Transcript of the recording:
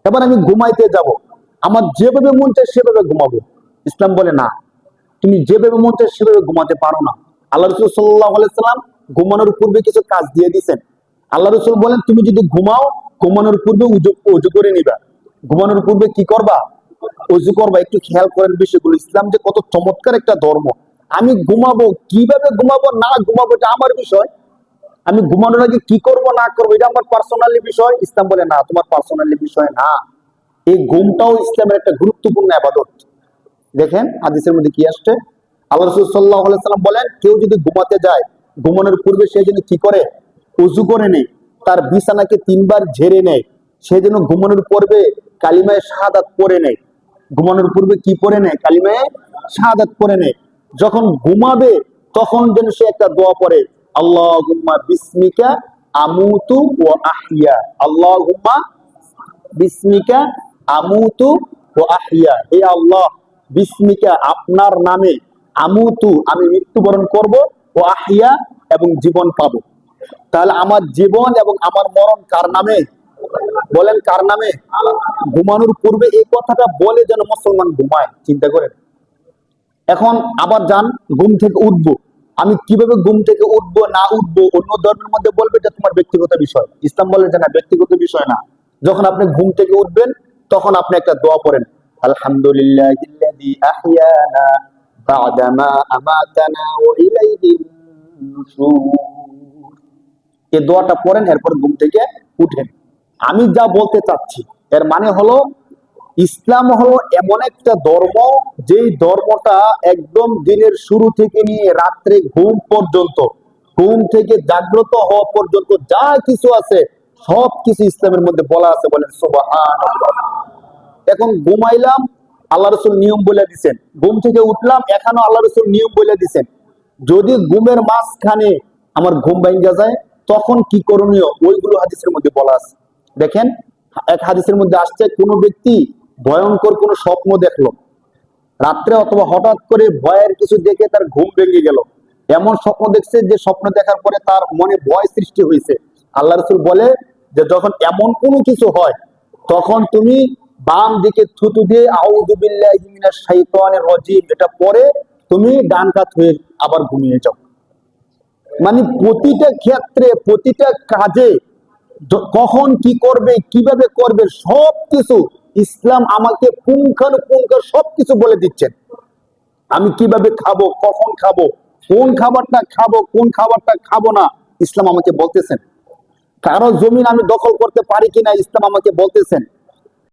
এবার আমি ঘুমাইতে যাব, আমার যেভাবে মন চায় সেভাবে ঘুমাবো। ইসলাম বলে না, তুমি যেভাবে মন চায় সেভাবে ঘুমাতে পারো না। আল্লাহ রসুল সাল্লাল্লাহু আলাইহি সাল্লাম ঘুমানোর পূর্বে কিছু কাজ দিয়ে দিয়েছেন। আল্লাহ রসুল বলেন, তুমি যদি ঘুমাও, ঘুমানোর পূর্বে উজু করে নিবা। ঘুমানোর পূর্বে কি করবা? উজু করবা। একটু খেয়াল করেন বিষয়গুলো। ইসলাম যে কত চমৎকার একটা ধর্ম। আমি ঘুমাবো, কিভাবে ঘুমাবো না ঘুমাবো এটা আমার বিষয়। আমি ঘুমানোর আগে কি করব না করবো এটা আমার পার্সোনালি বিষয়। ইসলাম বলে না, তোমার পার্সোনালি বিষয় না। এই ঘুমটাও ইসলামের একটা গুরুত্বপূর্ণ ইবাদত। দেখেন হাদিসের মধ্যে কি আসছে, আল্লাহ রাসূল সাল্লাল্লাহু আলাইহি সাল্লাম বলেন, কেউ যদি ঘুমাতে যায়, ঘুমানোর পূর্বে সে যেন কি করে? ওযু করে নেয়, তার বিছানাকে 3 বার ঝেড়ে নেয়। সে যেন ঘুমানোর পূর্বে কালিমায়ে শাহাদাত পড়ে নেয়। ঘুমানোর পূর্বে কি পড়ে নেয়? কালিমায়ে শাহাদাত পড়ে নেয়। যখন ঘুমাবে তখন যেন সে একটা দোয়া পড়ে, আল্লাহুম্মা বিসমিকা আমুতু ওয়া আহইয়া। আল্লাহুম্মা বিসমিকা আমুতু ওয়া আহইয়া। হে আল্লাহ, বিসমিকা আপনার নামে, আমুতু আমি মৃত্যুবরণ করব, ও আহইয়া এবং জীবন পাবো। তাহলে আমার জীবন এবং আমার মরণ কার নামে? বলেন কার নামে? ঘুমানোর পূর্বে এই কথাটা বলে যেন মুসলমান ঘুমায়। চিন্তা করেন। এখন আবার যান, ঘুম থেকে উঠবো, আমি কিভাবে ঘুম থেকে উঠবো না উঠবো অন্য ধর্মের মধ্যে বলবে এটা তোমার ব্যক্তিগত বিষয়। ইসলাম বলে যে না, ব্যক্তিগত বিষয় না। যখন আপনি ঘুম থেকে উঠবেন তখন আপনি একটা দোয়া পড়েন, আলহামদুলিল্লাহিল্লাযী আহইয়ানা বা'দা মা আমাতানা ওয়া ইলাইহিন নুশুর। এই দোয়াটা পড়েন, এরপর ঘুম থেকে উঠেন। আমি যা বলতে চাচ্ছি এর মানে হলো, ইসলাম হলো এমন একটা ধর্ম, যেই ধর্মটা একদম দিনের শুরু থেকে নিয়ে রাত্রে ঘুম পর্যন্ত, ঘুম থেকে জাগ্রত হওয়া পর্যন্ত যা কিছু আছে সব কিছু ইসলামের মধ্যে বলা আছে। বলেন সুবহানাল্লাহ। এখন ঘুমাইলাম, আল্লাহ রসুল নিয়ম বলে দিচ্ছেন। ঘুম থেকে উঠলাম, এখানেও আল্লাহ রসুল নিয়ম বলে দিচ্ছেন। যদি ঘুমের মাঝখানে আমার ঘুম ভাঙ্গা যায় তখন কি করণীয়, ওইগুলো হাদিসের মধ্যে বলা আছে। দেখেন, এক হাদিসের মধ্যে আসছে, কোন ব্যক্তি ভয়ঙ্কর কোন স্বপ্ন দেখলো রাত্রে, অথবা হঠাৎ করে ভয়ের কিছু দেখে তার ঘুম ভেঙে গেল, এমন স্বপ্ন দেখছে যে স্বপ্ন দেখার পরে তার মনে ভয় সৃষ্টি হয়েছে, আল্লাহ রসুল বলে যে যখন এমন কোনো কিছু হয় তখন তুমি বাম দিকে থুতু দিয়ে আউযু বিল্লাহি মিনাশ শাইতানির রাজিম এটা পরে তুমি ডান কাত হয়ে আবার ঘুমিয়ে যাও। মানে প্রতিটা ক্ষেত্রে, প্রতিটা কাজে কখন কি করবে, কিভাবে করবে, সবকিছু ইসলাম আমাকে পুঙ্খানুপুঙ্খ সবকিছু বলে দিচ্ছেন। আমি কিভাবে খাবো, কখন খাবো, কোন খাবারটা খাবো, কোন খাবারটা খাবো না, ইসলাম আমাকে বলতেছেন। কারো জমিন আমি দখল করতে পারি কিনা, ইসলাম আমাকে বলতেছেন।